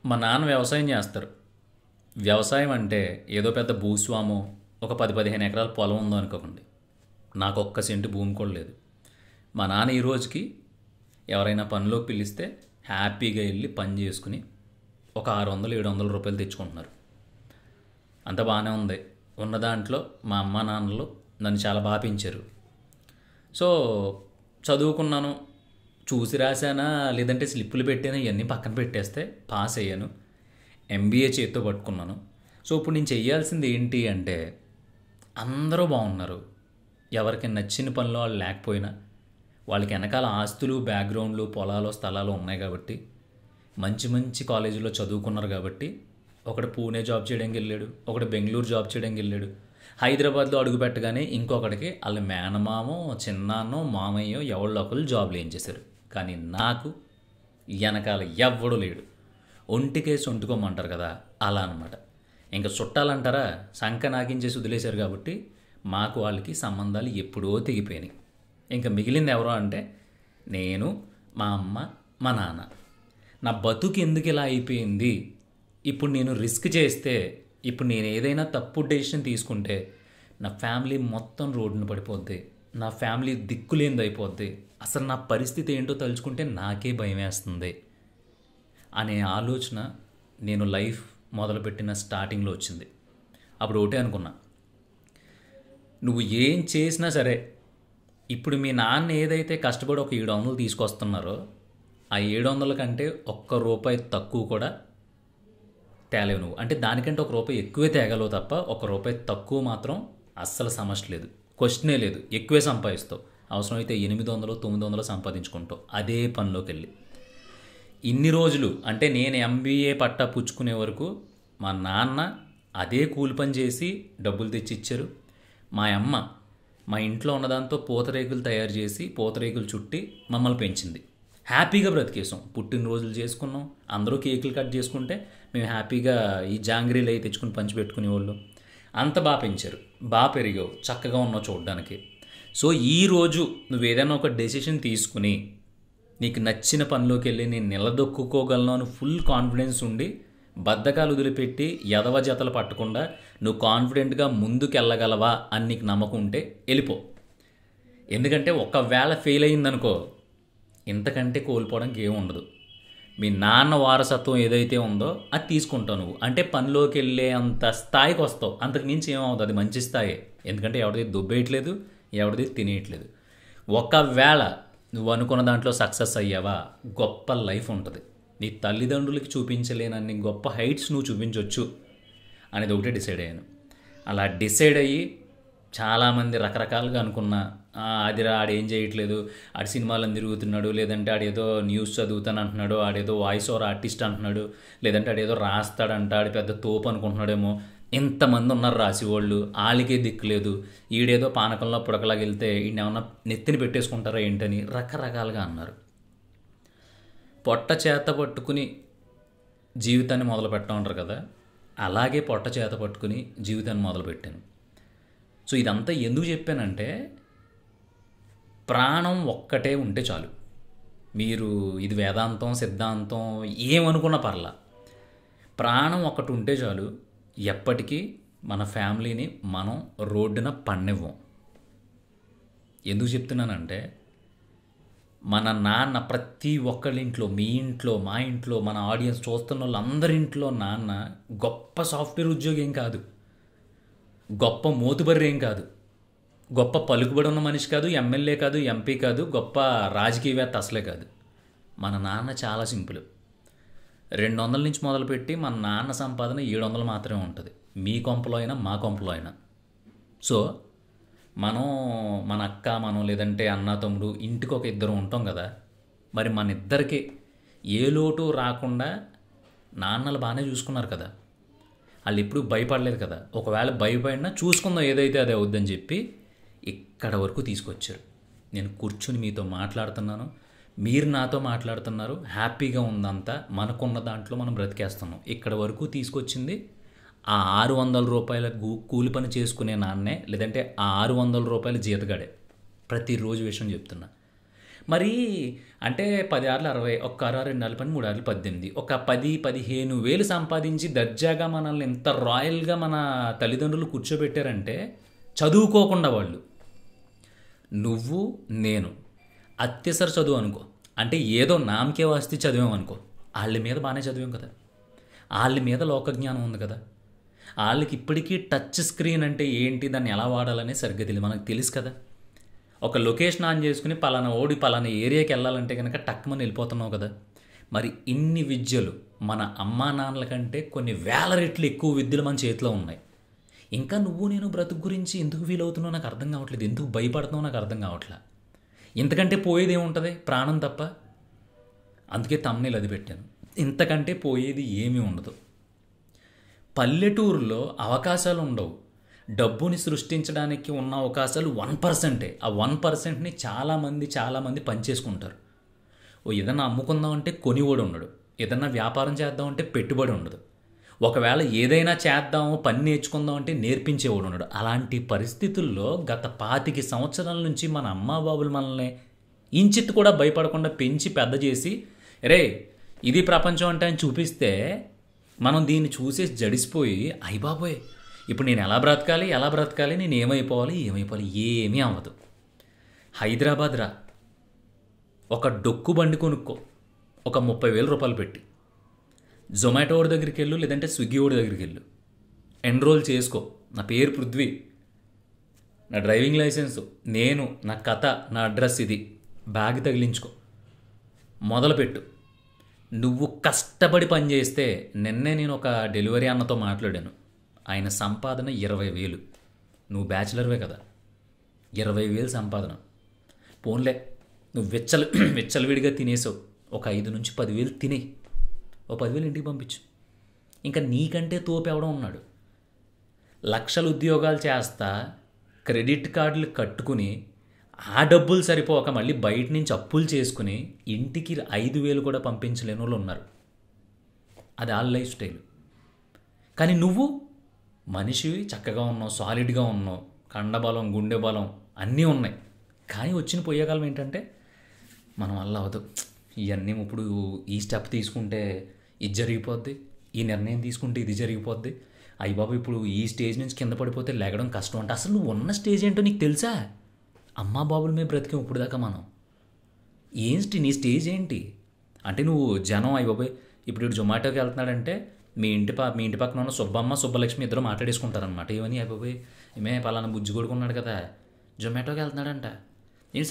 మా నాన్న వ్యవసాయం చేస్తారు. వ్యవసాయం అంటే ఏదో పెద్ద భూస్వామో, ఒక 10, 15 ఎకరాల పొలం ఉందో అనుకోకండి. నాకు ఒక్క సెంటు భూమి కూడా లేదు. మా నాన్న ఈ రోజుకి ఎవరైనా పనిలోకి పిలిస్తే హ్యాపీగా వెళ్ళి పని చేసుకుని ఒక 600, 700 రూపాయలు తెచ్చుకుంటున్నారు. అంత బాగానే ఉంది. ఉన్న దాంట్లో మా అమ్మ నాన్నలు నన్ను చాలా బాగా పెంచారు. సో చదువుకున్నాను, చూసి రాశానా లేదంటే స్లిప్పులు పెట్టానా ఇవన్నీ పక్కన పెట్టేస్తే పాస్ అయ్యాను. ఎంబీఏ చేత్తో పట్టుకున్నాను. సో ఇప్పుడు నేను చెయ్యాల్సింది ఏంటి అంటే, అందరూ బాగున్నారు, ఎవరికి నచ్చిన పనిలో వాళ్ళు లేకపోయినా వాళ్ళకి వెనకాల ఆస్తులు, బ్యాక్గ్రౌండ్లు, పొలాలు, స్థలాలు ఉన్నాయి కాబట్టి, మంచి మంచి కాలేజీలో చదువుకున్నారు కాబట్టి, ఒకడు పూణే జాబ్ చేయడానికి వెళ్ళాడు, ఒకడు బెంగళూరు జాబ్ చేయడానికి వెళ్ళాడు, హైదరాబాద్లో అడుగు పెట్టగానే ఇంకొకటికి వాళ్ళ మేనమామో, చిన్నాన్నో, మామయ్యో ఎవళ్ళో ఒకళ్ళు జాబ్లు ఏం చేశారు. కానీ నాకు వెనకాల ఎవ్వడూ లేడు. ఒంటికేసి ఒంటుకోమంటారు కదా, అలా అనమాట. ఇంకా చుట్టాలంటారా, సంక నాకించేసి వదిలేశారు కాబట్టి మాకు వాళ్ళకి సంబంధాలు ఎప్పుడో తెగిపోయినాయి. ఇంకా మిగిలింది ఎవరో అంటే నేను, మా అమ్మ, మా నాన్న. నా బతుకు ఎందుకు ఇలా అయిపోయింది, ఇప్పుడు నేను రిస్క్ చేస్తే, ఇప్పుడు నేను ఏదైనా తప్పు డెసిషన్ తీసుకుంటే నా ఫ్యామిలీ మొత్తం రోడ్డున పడిపోద్ది, నా ఫ్యామిలీ దిక్కులేనిది అయిపోద్ది, అసలు నా పరిస్థితి ఏంటో తలుచుకుంటే నాకే భయం వేస్తుంది అనే ఆలోచన నేను లైఫ్ మొదలుపెట్టిన స్టార్టింగ్లో వచ్చింది. అప్పుడు ఒకటే అనుకున్నా, నువ్వు ఏం చేసినా సరే ఇప్పుడు మీ నాన్న ఏదైతే కష్టపడి ఒక 700 తీసుకొస్తున్నారో ఆ 700 కంటే ఒక్క రూపాయి తక్కువ కూడా తేలేవు నువ్వు. అంటే దానికంటే ఒక రూపాయి ఎక్కువే తేగలవు తప్ప ఒక రూపాయి తక్కువ మాత్రం అస్సలు సమస్య లేదు, క్వశ్చనే లేదు. ఎక్కువే సంపాదిస్తావు, అవసరమైతే 800, 900 సంపాదించుకుంటావు అదే పనిలోకి వెళ్ళి. ఇన్ని రోజులు అంటే నేను ఎంబీఏ పట్టా పుచ్చుకునే వరకు మా నాన్న అదే కూలి పని చేసి డబ్బులు తెచ్చి ఇచ్చారు. మా అమ్మ మా ఇంట్లో ఉన్నదాంతో పూతరేకులు తయారు చేసి పూతరేకులు చుట్టి మమ్మల్ని పెంచింది. హ్యాపీగా బ్రతికేసాం, పుట్టినరోజులు చేసుకున్నాం, అందరూ కేకులు కట్ చేసుకుంటే మేము హ్యాపీగా ఈ జాంగ్రీలు అవి తెచ్చుకుని పంచిపెట్టుకునేవాళ్ళు. అంత బాగా పెంచారు, బాగా పెరిగావు, చక్కగా ఉన్నావు చూడడానికి. సో ఈరోజు నువ్వు ఏదైనా ఒక డెసిషన్ తీసుకుని నీకు నచ్చిన పనిలోకి వెళ్ళి నేను నిలదొక్కుకోగలను అని ఫుల్ కాన్ఫిడెన్స్ ఉండి, బద్ధకాలు వదిలిపెట్టి ఎదవ జతలు పట్టకుండా నువ్వు కాన్ఫిడెంట్గా ముందుకు వెళ్ళగలవా అని నీకు నమ్మకం ఉంటే వెళ్ళిపో. ఎందుకంటే ఒకవేళ ఫెయిల్ అయిందనుకో ఇంతకంటే కోల్పోవడానికి ఏమి ఉండదు. మీ నాన్న వారసత్వం ఏదైతే ఉందో అది తీసుకుంటావు నువ్వు. అంటే పనిలోకి వెళ్ళే అంత స్థాయికి వస్తావు, అంతకు మించి ఏమవుతుంది, అది మంచి స్థాయి. ఎందుకంటే ఎవరిది దుబ్బేయట్లేదు, ఎవరిది తినేయట్లేదు. ఒకవేళ నువ్వు అనుకున్న దాంట్లో సక్సెస్ అయ్యావా గొప్ప లైఫ్ ఉంటుంది. నీ తల్లిదండ్రులకి చూపించలేనన్ని గొప్ప హైట్స్ నువ్వు చూపించవచ్చు అనేది ఒకటే డిసైడ్ అయ్యాను. అలా డిసైడ్ అయ్యి చాలామంది రకరకాలుగా అనుకున్నా, అదిరా ఆడేం చేయట్లేదు, ఆడు సినిమాలను తిరుగుతున్నాడు, లేదంటే ఆడేదో న్యూస్ చదువుతాను అంటున్నాడు, ఆడేదో వాయిస్ ఓవర్ ఆర్టిస్ట్ అంటున్నాడు, లేదంటే ఆడేదో రాస్తాడంట, ఆడి పెద్ద తోపు అనుకుంటున్నాడేమో. ఇంతమంది ఉన్నారు రాసేవాళ్ళు, వాళ్ళకే దిక్కులేదు, ఈడేదో పానకంలో పుడకలాగా వెళ్తే ఈయన ఏమన్నా నెత్తిని పెట్టేసుకుంటారా ఏంటని రకరకాలుగా అన్నారు. పొట్ట చేత పట్టుకుని జీవితాన్ని మొదలు పెట్టమంటారు కదా, అలాగే పొట్ట చేత పట్టుకుని జీవితాన్ని మొదలుపెట్టాను. సో ఇదంతా ఎందుకు చెప్పానంటే, ప్రాణం ఒక్కటే ఉంటే చాలు. మీరు ఇది వేదాంతం, సిద్ధాంతం ఏమనుకున్నా పర్లా, ప్రాణం ఒక్కటి ఉంటే చాలు. ఎప్పటికీ మన ఫ్యామిలీని మనం రోడ్డున పన్నివ్వం. ఎందుకు చెప్తున్నానంటే, మన నాన్న ప్రతి ఒక్కళ్ళింట్లో, మీ ఇంట్లో, మా ఇంట్లో, మన ఆడియన్స్ చూస్తున్న వాళ్ళందరింట్లో నాన్న గొప్ప సాఫ్ట్వేర్ ఉద్యోగి ఏం కాదు, గొప్ప మోతుబర్రి ఏం కాదు, గొప్ప పలుకుబడి ఉన్న మనిషి కాదు, ఎమ్మెల్యే కాదు, ఎంపీ కాదు, గొప్ప రాజకీయవేత్త అసలే కాదు. మన నాన్న చాలా సింపుల్. 200 నుంచి మొదలుపెట్టి మన నాన్న సంపాదన 700 మాత్రమే ఉంటుంది, మీ కొంపలో అయినా మా కొంపలో అయినా. సో మనం మన అక్క, మనం లేదంటే అన్న తమ్ముడు ఇంటికి ఒక ఇద్దరు ఉంటాం కదా, మరి మన ఇద్దరికి ఏ లోటు రాకుండా నాన్నలు బాగానే చూసుకున్నారు కదా, వాళ్ళు ఎప్పుడూ భయపడలేదు కదా. ఒకవేళ భయపడినా చూసుకుందాం ఏదైతే అదే అవుద్దని చెప్పి ఇక్కడ వరకు తీసుకొచ్చారు. నేను కూర్చుని మీతో మాట్లాడుతున్నాను, మీరు నాతో మాట్లాడుతున్నారు, హ్యాపీగా ఉందంతా, మనకున్న దాంట్లో మనం బ్రతికేస్తున్నాం. ఇక్కడ వరకు తీసుకొచ్చింది ఆ 600 రూపాయల కూలి పని చేసుకునే నాన్నే, లేదంటే ఆ 600 రూపాయల జీతగాడే. ప్రతిరోజు విషయం చెప్తున్నా. మరి అంటే 10 ఆర్లు 60, ఒక్క 6 2 ఆర్లు 12, 3 ఆర్లు 18, ఒక 10-15 వేలు సంపాదించి దర్జాగా మనల్ని ఎంత రాయల్గా మన తల్లిదండ్రులు కూర్చోబెట్టారంటే చదువుకోకుండా వాళ్ళు. నువ్వు నేను అత్యవసర చదువు అనుకో, అంటే ఏదో నామకే వాస్తే చదివామనుకో, వాళ్ళ మీద బాగానే చదివాం కదా, వాళ్ళ మీద లోకజ్ఞానం ఉంది కదా, వాళ్ళకి ఇప్పటికీ టచ్ స్క్రీన్ అంటే ఏంటి, దాన్ని ఎలా వాడాలనే సరిగ్గా తెలియదు, మనకు తెలుసు కదా. ఒక లొకేషన్ ఆన్ చేసుకుని పలానా ఓడి పలానా ఏరియాకి వెళ్ళాలంటే కనుక టక్మని వెళ్ళిపోతున్నావు కదా. మరి ఇన్ని విద్యలు మన అమ్మా నాన్నల కంటే కొన్ని వేల రెట్లు ఎక్కువ విద్యలు మన చేతిలో ఉన్నాయి. ఇంకా నువ్వు నేను బ్రతుకు గురించి ఎందుకు ఫీల్ అవుతున్నావు నాకు అర్థం కావట్లేదు, ఎందుకు భయపడుతున్నావు నాకు అర్థం కావట్లేదు. ఇంతకంటే పోయేది ఏముంటుంది, ప్రాణం తప్ప. అందుకే తమ్ముళ్ళు అది పెట్టాను, ఇంతకంటే పోయేది ఏమీ ఉండదు. పల్లెటూరులో అవకాశాలు ఉండవు, డబ్బుని సృష్టించడానికి ఉన్న అవకాశాలు 1%. ఆ 1%ని చాలామంది పనిచేసుకుంటారు. ఏదన్నా అమ్ముకుందామంటే కొనివాడు ఉండడు, ఏదన్నా వ్యాపారం చేద్దామంటే పెట్టుబడి ఉండదు, ఒకవేళ ఏదైనా చేద్దాము పని నేర్చుకుందాం అంటే నేర్పించేవాడు ఉండడు. అలాంటి పరిస్థితుల్లో గత 25 సంవత్సరాల నుంచి మన అమ్మా బాబులు మనల్ని ఇంచిత్ కూడా భయపడకుండా పెంచి పెద్ద చేసి, రే ఇది ప్రపంచం అంటే అని చూపిస్తే మనం దీన్ని చూసేసి జడిసిపోయి, అయ్య బాబోయ్ ఇప్పుడు నేను ఎలా బ్రతకాలి, నేను ఏమైపోవాలి, ఏమీ అవ్వదు. హైదరాబాద్ రా, ఒక డొక్కు బండి కొనుక్కో, ఒక 30,000 రూపాయలు పెట్టి జొమాటో వాడి దగ్గరికి వెళ్ళు, లేదంటే స్విగ్గీ వాడి దగ్గరికి వెళ్ళు, ఎన్రోల్ చేసుకో. నా పేరు పృథ్వీ, నా డ్రైవింగ్ లైసెన్సు నేను, నా కథ, నా అడ్రస్ ఇది, బ్యాగ్ తగిలించుకో, మొదలుపెట్టు. నువ్వు కష్టపడి పని చేస్తే, నిన్నే నేను ఒక డెలివరీ అన్నతో మాట్లాడాను, ఆయన సంపాదన 20,000. నువ్వు బ్యాచిలర్వే కదా, 20,000 సంపాదన. పోన్లే నువ్వు విచ్చలవిడిగా తినేసావు, ఒక 5-10,000 తినే, ఓ 10,000 ఇంటికి పంపించు. ఇంకా నీకంటే తోపెవడం ఉన్నాడు? లక్షల ఉద్యోగాలు చేస్తా క్రెడిట్ కార్డులు కట్టుకుని ఆ డబ్బులు సరిపోక మళ్ళీ బయట నుంచి అప్పులు చేసుకుని ఇంటికి 5,000 కూడా పంపించలేని వాళ్ళు ఉన్నారు. అది వాళ్ళ లైఫ్ స్టైల్. కానీ నువ్వు మనిషి చక్కగా ఉన్నావు, సాలిడ్గా ఉన్నావు, కండబలం గుండె బలం అన్నీ ఉన్నాయి. కానీ వచ్చిన పోయేకాలం ఏంటంటే మన వల్ల అవదు, ఇవన్నీ ఇప్పుడు ఈ స్టెప్ తీసుకుంటే ఇది జరిగిపోద్ది, ఈ నిర్ణయం తీసుకుంటే ఇది జరిగిపోద్ది, అయ్య బాబు ఇప్పుడు ఈ స్టేజ్ నుంచి కింద పడిపోతే లేగడం కష్టం అంటే. అసలు నువ్వు ఉన్న స్టేజ్ ఏంటో నీకు తెలుసా? అమ్మా బాబుల మీద బ్రతికాం ఇప్పుడు దాకా మనం. ఏంటి నీ స్టేజ్ ఏంటి అంటే, నువ్వు జనం అయ్య బాబోయ్ ఇప్పుడు జొమాటోకి వెళ్తున్నాడంటే మీ ఇంటి పక్కన ఉన్న సుబ్బమ్మ సుబ్బలక్ష్మి ఇద్దరు మాట్లాడేసుకుంటారనమాట. ఏమని అయిపోయి ఏమే పలానా బుజ్జి కొడుకున్నాడు కదా జొమాటోకి వెళ్తున్నాడంట, నేను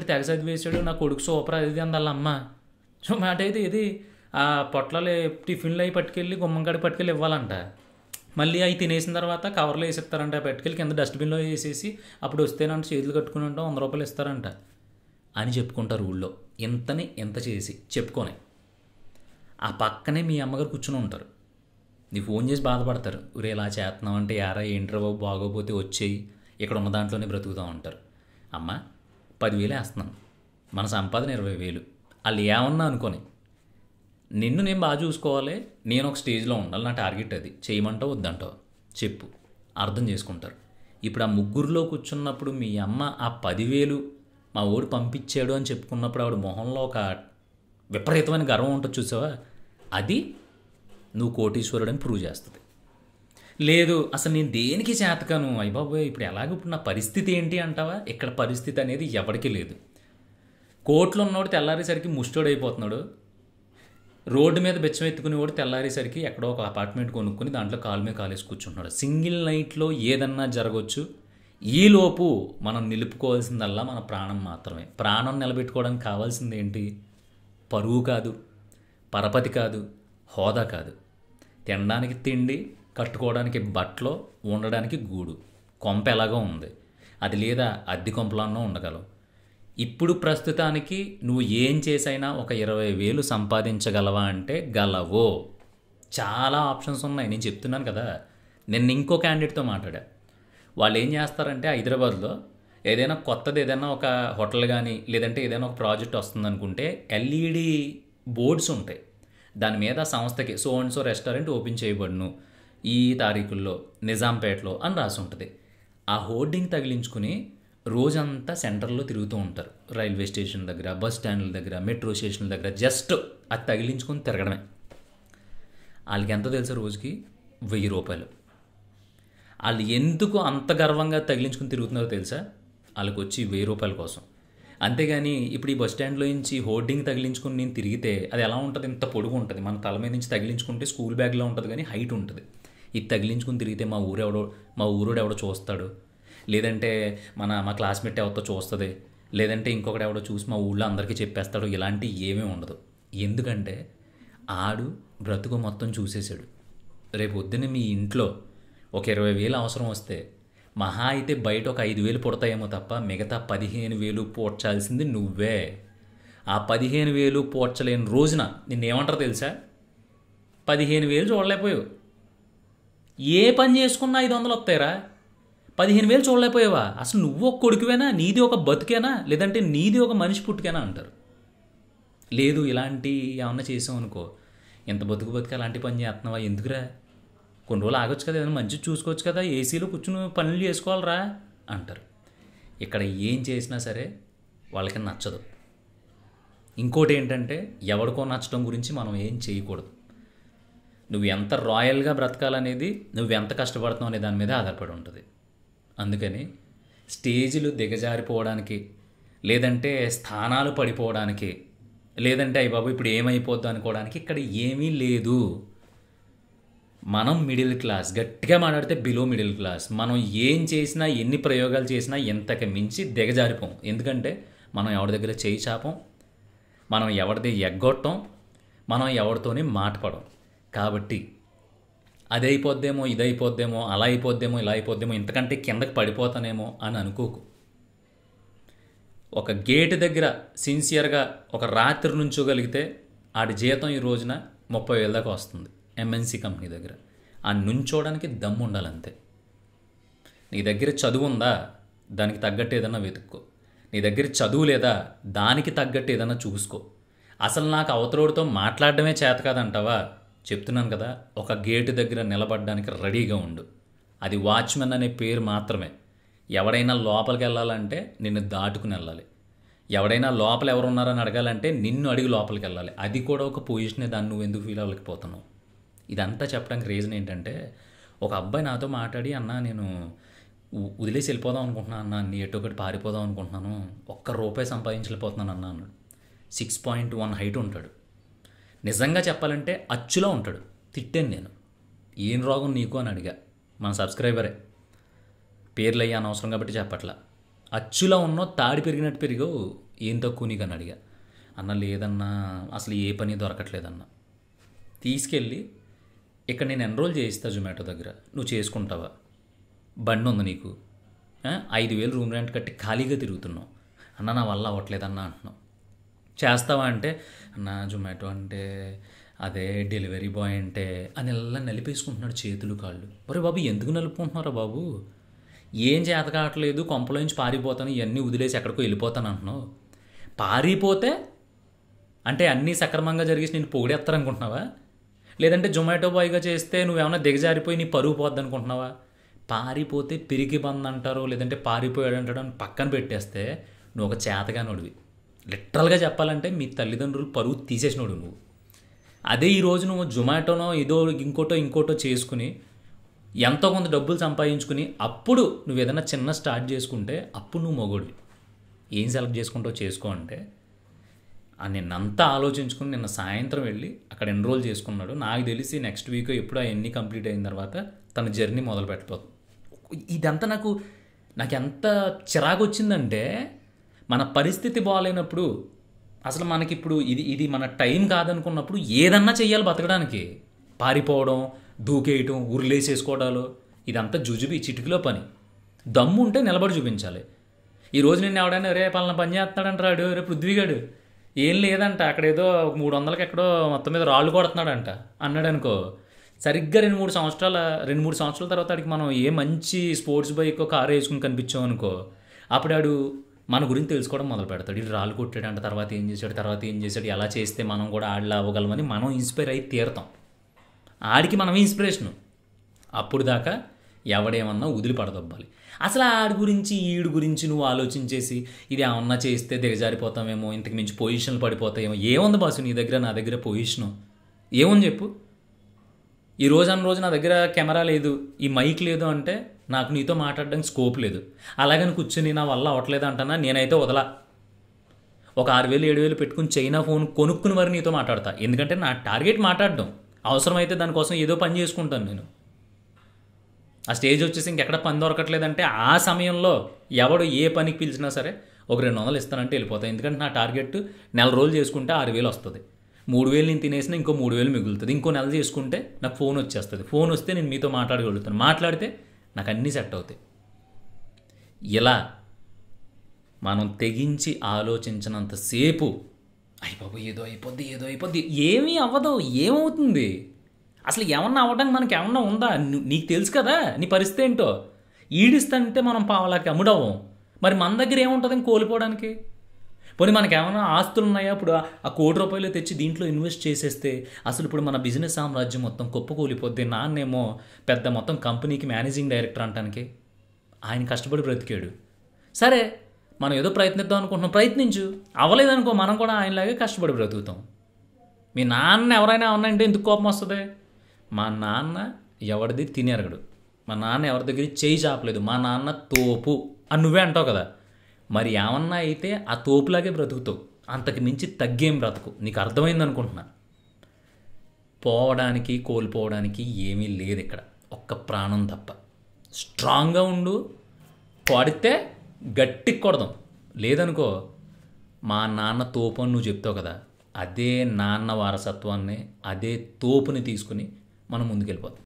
తెగ చదివేశాడు, నా కొడుకు సూపర్ అది అంది వాళ్ళ అమ్మ. జొమాటో అయితే ఇది ఆ పొట్లాలు టిఫిన్లు అవి పట్టుకెళ్ళి గుమ్మంకాడికి పట్టుకెళ్ళి ఇవ్వాలంట, మళ్ళీ అవి తినేసిన తర్వాత కవర్లో వేసిస్తారంట, పట్టుకెళ్ళి కింద డస్ట్బిన్లో వేసేసి అప్పుడు వస్తేనంట చేతులు కట్టుకుని ఉంటాం 100 రూపాయలు ఇస్తారంట అని చెప్పుకుంటారు ఊళ్ళో. ఇంత చేసి చెప్పుకొని ఆ పక్కనే మీ అమ్మగారు కూర్చుని ఉంటారు, నీ ఫోన్ చేసి బాధపడతారు, ఊరే ఇలా చేస్తున్నావు అంటే యారా ఏంట్రా బాబు బాగోపోతే వచ్చేయి ఇక్కడ ఉన్న దాంట్లోనే బ్రతుకుతూ ఉంటారు. అమ్మ 10,000 వేస్తున్నాను, మన సంపాదన 20,000, వాళ్ళు ఏమన్నా అనుకొని నిన్ను నేను బాగా చూసుకోవాలి, నేను ఒక స్టేజ్లో ఉండాలి, నా టార్గెట్ అది, చేయమంటావు వద్దంటావు చెప్పు, అర్థం చేసుకుంటారు. ఇప్పుడు ఆ ముగ్గురులో కూర్చున్నప్పుడు మీ అమ్మ ఆ 10,000 మా ఊరు పంపించాడు అని చెప్పుకున్నప్పుడు ఆవిడ మొహంలో ఒక విపరీతమైన గర్వం ఉంటుంది చూసావా, అది నువ్వు కోటీశ్వరుడు అని ప్రూవ్ చేస్తుంది. లేదు అసలు నేను దేనికి చేతకాను, అయ్యబాబోయ్ ఇప్పుడు ఇప్పుడు నా పరిస్థితి ఏంటి అంటావా, ఇక్కడ పరిస్థితి అనేది ఎవరికీ లేదు. కోట్లు ఉన్నవాడు తెల్లారేసరికి ముష్టోడైపోతున్నాడు, రోడ్డు మీద బెచ్చం ఎత్తుకునేవాడు తెల్లారేసరికి ఎక్కడో ఒక అపార్ట్మెంట్ కొనుక్కొని దాంట్లో కాలు మీద కాలేసి కూర్చుంటున్నాడు. సింగిల్ నైట్లో ఏదన్నా జరగవచ్చు. ఈలోపు మనం నిలుపుకోవాల్సిందల్లా మన ప్రాణం మాత్రమే. ప్రాణం నిలబెట్టుకోవడానికి కావాల్సింది ఏంటి? పరువు కాదు, పరపతి కాదు, హోదా కాదు, తినడానికి తిండి, కట్టుకోవడానికి బట్టలు, ఉండడానికి గూడు. కొంప ఎలాగో ఉంది, అది లేదా అద్దె కొంపలన్నా ఉండగలవు. ఇప్పుడు ప్రస్తుతానికి నువ్వు ఏం చేసైనా ఒక 20,000 సంపాదించగలవా అంటే గలవో. చాలా ఆప్షన్స్ ఉన్నాయి, నేను చెప్తున్నాను కదా. నేను ఇంకో క్యాండిడేట్తో మాట్లాడా, వాళ్ళు ఏం చేస్తారంటే హైదరాబాద్లో ఏదైనా కొత్తది ఏదైనా ఒక హోటల్ కానీ లేదంటే ఏదైనా ఒక ప్రాజెక్ట్ వస్తుందనుకుంటే ఎల్ఈడి బోర్డ్స్ ఉంటాయి, దాని మీద సంస్థకి so and so restaurant open చేయబడును ఈ తారీఖుల్లో నిజాంపేటలో అని రాసి ఉంటుంది. ఆ హోర్డింగ్ తగిలించుకుని రోజంతా సెంటర్లో తిరుగుతూ ఉంటారు. రైల్వే స్టేషన్ దగ్గర, బస్ స్టాండ్ల దగ్గర, మెట్రో స్టేషన్ల దగ్గర జస్ట్ అది తగిలించుకొని తిరగడమే. వాళ్ళకి ఎంత తెలుసా రోజుకి? 1000 రూపాయలు. వాళ్ళు ఎందుకు అంత గర్వంగా తగిలించుకుని తిరుగుతున్నారో తెలుసా? వాళ్ళకి వచ్చి 1000 రూపాయల కోసం. అంతేగాని ఇప్పుడు ఈ బస్ స్టాండ్లో నుంచి హోర్డింగ్ తగిలించుకుని నేను తిరిగితే అది ఎలా ఉంటుంది? ఇంత పొడుగు ఉంటుంది. మన తల మీద నుంచి తగిలించుకుంటే స్కూల్ బ్యాగ్లో ఉంటుంది కానీ హైట్ ఉంటుంది. ఇది తగిలించుకుని తిరిగితే మా ఊరోడు ఎవడో చూస్తాడు, లేదంటే మా క్లాస్మేట్ ఎవరితో చూస్తుంది, లేదంటే ఇంకొకటి ఎవడో చూసి మా ఊళ్ళో అందరికీ చెప్పేస్తాడు. ఇలాంటివి ఏమీ ఉండదు. ఎందుకంటే ఆడు బ్రతుకు మొత్తం చూసేశాడు. రేపు పొద్దున్న మీ ఇంట్లో ఒక 20,000 అవసరం వస్తే మహా అయితే బయట ఒక 5,000 పుడతాయేమో తప్ప మిగతా 15,000 పోడ్చాల్సింది నువ్వే. ఆ 15,000 పోడ్చలేని రోజున నిన్నేమంటారు తెలుసా? 15,000 చూడలేకపోయావు. ఏ పని చేసుకున్నా 500 వస్తాయిరా. 15,000 చూడలేకపోయావా? అసలు నువ్వు ఒక కొడుకువేనా? నీది ఒక బతుకేనా? లేదంటే నీది ఒక మనిషి పుట్టుకేనా అంటారు. లేదు ఇలాంటి ఏమన్నా చేసావు అనుకో, ఎంత బతుకు అలాంటి పని చేస్తున్నావా? ఎందుకురా? కొన్ని రోజులు ఆగొచ్చు కదా, ఏదైనా మంచిగా చూసుకోవచ్చు కదా, ఏసీలో కూర్చుని పనులు చేసుకోవాలరా అంటారు. ఇక్కడ ఏం చేసినా సరే వాళ్ళకి నచ్చదు. ఇంకోటి ఏంటంటే ఎవరికో నచ్చడం గురించి మనం ఏం చేయకూడదు. నువ్వు ఎంత రాయల్గా బ్రతకాలనేది, నువ్వు ఎంత కష్టపడుతున్నావు అనే దాని మీద ఆధారపడి ఉంటుంది. అందుకని స్టేజీలు దిగజారిపోవడానికి, లేదంటే స్థానాలు పడిపోవడానికి, లేదంటే అయ్య బాబు ఇప్పుడు ఏమైపోద్దు అనుకోవడానికి ఇక్కడ ఏమీ లేదు. మనం మిడిల్ క్లాస్, గట్టిగా మాట్లాడితే బిలో మిడిల్ క్లాస్. మనం ఏం చేసినా, ఎన్ని ప్రయోగాలు చేసినా ఎంతకు మించి దిగజారిపోం. ఎందుకంటే మనం ఎవరి దగ్గర చేయి చాపం, మనం ఎవరిది ఎగ్గొట్టం, మనం ఎవరితోనే మాటపడం. కాబట్టి అది అయిపోద్దేమో, ఇది అయిపోద్దేమో, అలా అయిపోద్దేమో, ఇలా అయిపోద్దేమో, ఇంతకంటే కిందకి పడిపోతానేమో అని అనుకోకు. ఒక గేటు దగ్గర సిన్సియర్గా ఒక రాత్రి నుంచోగలిగితే ఆడి జీతం ఈ రోజున 30,000 దాకా వస్తుంది ఎంఎన్సీ కంపెనీ దగ్గర. ఆ నుంచోడానికి దమ్ము ఉండాలంతే. నీ దగ్గర చదువు ఉందా? దానికి తగ్గట్టు ఏదన్నా వెతుక్కో. నీ దగ్గర చదువు లేదా? దానికి తగ్గట్టు ఏదన్నా చూసుకో. అసలు నాకు అవతలోడితో మాట్లాడడమే చేత కాదంటావా? చెప్తున్నాను కదా, ఒక గేటు దగ్గర నిలబడడానికి రెడీగా ఉండు. అది వాచ్మెన్ అనే పేరు మాత్రమే. ఎవడైనా లోపలికి వెళ్ళాలంటే నిన్ను దాటుకుని వెళ్ళాలి. ఎవడైనా లోపల ఎవరున్నారని అడగాలంటే నిన్ను అడిగి లోపలికి వెళ్ళాలి. అది కూడా ఒక పొజిషనే. దాన్ని నువ్వు ఎందుకు ఫీల్ అవ్వలేకపోతున్నావు? ఇదంతా చెప్పడానికి రీజన్ ఏంటంటే, ఒక అబ్బాయి నాతో మాట్లాడి, అన్నా నేను వదిలేసి వెళ్ళిపోదాం అనుకుంటున్నాను అన్న, నీ ఎటు ఒకటి పారిపోదాం అనుకుంటున్నాను, ₹1 సంపాదించలేకపోతున్నాను అన్న అన్నాడు. 6.1 హైట్ ఉంటాడు. నిజంగా చెప్పాలంటే అచ్చులో ఉంటాడు. తిట్టాను నేను, ఏం రోగం నీకు అని అడిగా. మన సబ్స్క్రైబరే, పేర్లు అయ్యి అనవసరం కాబట్టి చెప్పట్లా. అచ్చులో ఉన్నో తాడి పెరిగినట్టు పెరిగావు, ఏం తక్కువ నీకు అని అడిగా. అన్న లేదన్నా, అసలు ఏ పని దొరకట్లేదన్న. తీసుకెళ్ళి ఇక్కడ నేను ఎన్రోల్ చేయిస్తా జొమాటో దగ్గర, నువ్వు చేసుకుంటావా? బండి ఉంది నీకు, 5,000 రూమ్ రెంట్ కట్టి ఖాళీగా తిరుగుతున్నావు. అన్న నా వల్ల అవ్వట్లేదన్నా అంటున్నావు. చేస్తావా అంటే, అన్న జొమాటో అంటే అదే, డెలివరీ బాయ్ అంటే అని ఇలా నలిపేసుకుంటున్నాడు చేతులు కాళ్ళు. ఒరే బాబు ఎందుకు నలుపుకుంటున్నారా బాబు? ఏం చేత కావట్లేదు, కొంపలో నుంచి పారిపోతాను, ఇవన్నీ వదిలేసి ఎక్కడికో వెళ్ళిపోతాను అంటున్నావు. పారిపోతే అంటే అన్నీ సక్రమంగా జరిగేసి నేను పొగిడేస్తారనుకుంటున్నావా? లేదంటే జొమాటో బాయ్గా చేస్తే నువ్వేమన్నా దిగజారిపోయి నీ పరుగు పోద్ది అనుకుంటున్నావా? పారిపోతే పిరికి బంద్ అంటారో, లేదంటే పారిపోయాడు అంటాడో అని పక్కన పెట్టేస్తే నువ్వు ఒక చేతగానోడివి. లిటరల్గా చెప్పాలంటే మీ తల్లిదండ్రులు పరుగు తీసేసినోడు నువ్వు. అదే ఈరోజు నువ్వు జొమాటోనో ఏదో ఇంకోటో చేసుకుని ఎంతో కొంత డబ్బులు సంపాదించుకుని అప్పుడు నువ్వు ఏదైనా చిన్న స్టార్ట్ చేసుకుంటే అప్పుడు నువ్వు మొగోడివి. ఏం సెలెక్ట్ చేసుకుంటావు చేసుకో అంటే, నిన్నంతా ఆలోచించుకుని నిన్న సాయంత్రం వెళ్ళి అక్కడ ఎన్రోల్ చేసుకున్నాడు. నాకు తెలిసి నెక్స్ట్ వీక్ ఎప్పుడు అవన్నీ కంప్లీట్ అయిన తర్వాత తన జర్నీ మొదలు పెట్టబోతుంది. ఇదంతా నాకు ఎంత చిరాకు వచ్చిందంటే, మన పరిస్థితి బాగాలేనప్పుడు, అసలు మనకిప్పుడు ఇది మన టైం కాదనుకున్నప్పుడు ఏదన్నా చెయ్యాలి బతకడానికి. పారిపోవడం, దూకేయటం, ఉరిలేసేసుకోవడాలు, ఇదంతా జుజుబి, చిటికలో పని. దమ్ము ఉంటే నిలబడి చూపించాలి. ఈరోజు నిన్ను ఎవడైనా రే పలానా పని చేస్తున్నాడంటాడు, రేపు పృథ్వీగాడు ఏం లేదంట అక్కడ ఏదో 300కి ఎక్కడో మొత్తం మీద రాళ్ళు కొడుతున్నాడంట అన్నాడు అనుకో, సరిగ్గా 2-3 సంవత్సరాల తర్వాత అడిగి మనం ఏ మంచి స్పోర్ట్స్ బైక్ కారు వేసుకుని కనిపించాం అనుకో, అప్పుడు ఆడు మన గురించి తెలుసుకోవడం మొదలు పెడతాడు. ఇది రాళ్ళు కొట్టాడంట, తర్వాత ఏం చేశాడు, ఎలా చేస్తే మనం కూడా ఆడలా అవ్వగలమని మనం ఇన్స్పైర్ అయి తీరుతాం. ఆడికి మనమే ఇన్స్పిరేషను. అప్పుడు దాకా ఎవడేమన్నా వదిలిపడదొబ్బాలి. అసలు ఆడి గురించి ఈడి గురించి నువ్వు ఆలోచించేసి ఇది ఏమన్నా చేస్తే దిగజారిపోతామేమో, ఇంతకు మించి పొజిషన్లు పడిపోతాయేమో. ఏముంది బాసు నీ దగ్గర, నా దగ్గర పొజిషను ఏముంది చెప్పు? ఈ రోజు అన్న రోజు నా దగ్గర కెమెరా లేదు, ఈ మైక్ లేదు అంటే నాకు నీతో మాట్లాడడానికి స్కోప్ లేదు. అలాగని కూర్చొని నా వల్ల అవ్వట్లేదు అంటనా నేనైతే వదలా. ఒక 6,000 7,000 పెట్టుకుని చైనా ఫోన్ కొనుక్కుని మరి నీతో మాట్లాడతా. ఎందుకంటే నా టార్గెట్ మాట్లాడడం. అవసరమైతే దానికోసం ఏదో పని చేసుకుంటాను నేను. ఆ స్టేజ్ వచ్చేసి ఇంకెక్కడ పని దొరకట్లేదంటే ఆ సమయంలో ఎవడు ఏ పనికి పిలిచినా సరే ఒక 200 ఇస్తానంటే వెళ్ళిపోతాయి. ఎందుకంటే నా టార్గెట్ నెల రోజులు చేసుకుంటే 6,000 వస్తుంది. 3,000 నేను తినేసినా ఇంకో 3,000 మిగులుతుంది. ఇంకో నెల చేసుకుంటే నాకు ఫోన్ వచ్చేస్తుంది. ఫోన్ వస్తే నేను మీతో మాట్లాడగలుగుతాను. మాట్లాడితే నాకు అన్నీ సెట్ అవుతాయి. ఇలా మనం తెగించి ఆలోచించినంతసేపు అయిపోయి ఏదో అయిపోద్ది ఏదో అయిపోద్ది, ఏమీ అవ్వదు. ఏమవుతుంది అసలు? ఏమన్నా అవ్వడానికి మనకి ఏమన్నా ఉందా? నీకు తెలుసు కదా నీ పరిస్థితి ఏంటో. ఈడిస్తంటే మనం పావలాకి అమ్ముడవం. మరి మన దగ్గర ఏముంటుంది కోల్పోవడానికి? పోనీ మనకి ఏమైనా ఆస్తులు ఉన్నాయా? ఇప్పుడు ఆ ₹1,00,00,000 తెచ్చి దీంట్లో ఇన్వెస్ట్ చేసేస్తే అసలు ఇప్పుడు మన బిజినెస్ సామ్రాజ్యం మొత్తం కుప్పకూలిపోద్ది. నాన్నేమో పెద్ద మొత్తం కంపెనీకి మేనేజింగ్ డైరెక్టర్ అంటానికి. ఆయన కష్టపడి బ్రతికాడు. సరే మనం ఏదో ప్రయత్నిద్దాం అనుకుంటున్నాం, ప్రయత్నించు. అవ్వలేదనుకో మనం కూడా ఆయనలాగే కష్టపడి బ్రతుకుతాం. మీ నాన్న ఎవరైనా ఉన్నాయంటే ఎందుకు కోపం వస్తుంది? మా నాన్న ఎవరిది తినేరగడు, మా నాన్న ఎవరి దగ్గర చేయి చాపలేదు, మా నాన్న తోపు అని నువ్వే అంటావు కదా. మరి ఏమన్నా అయితే ఆ తోపులాగే బ్రతుకుతావు. అంతకు మించి తగ్గేం బ్రతుకు. నీకు అర్థమైంది అనుకుంటున్నా. పోవడానికి కోల్పోవడానికి ఏమీ లేదు ఇక్కడ, ఒక్క ప్రాణం తప్ప. స్ట్రాంగ్గా ఉండు. కొడితే గట్టి కొడదాం. లేదనుకో మా నాన్న తోపు అని నువ్వు చెప్తావు కదా, అదే నాన్న వారసత్వాన్ని అదే తోపుని తీసుకుని మనం ముందుకెళ్ళిపోతాం.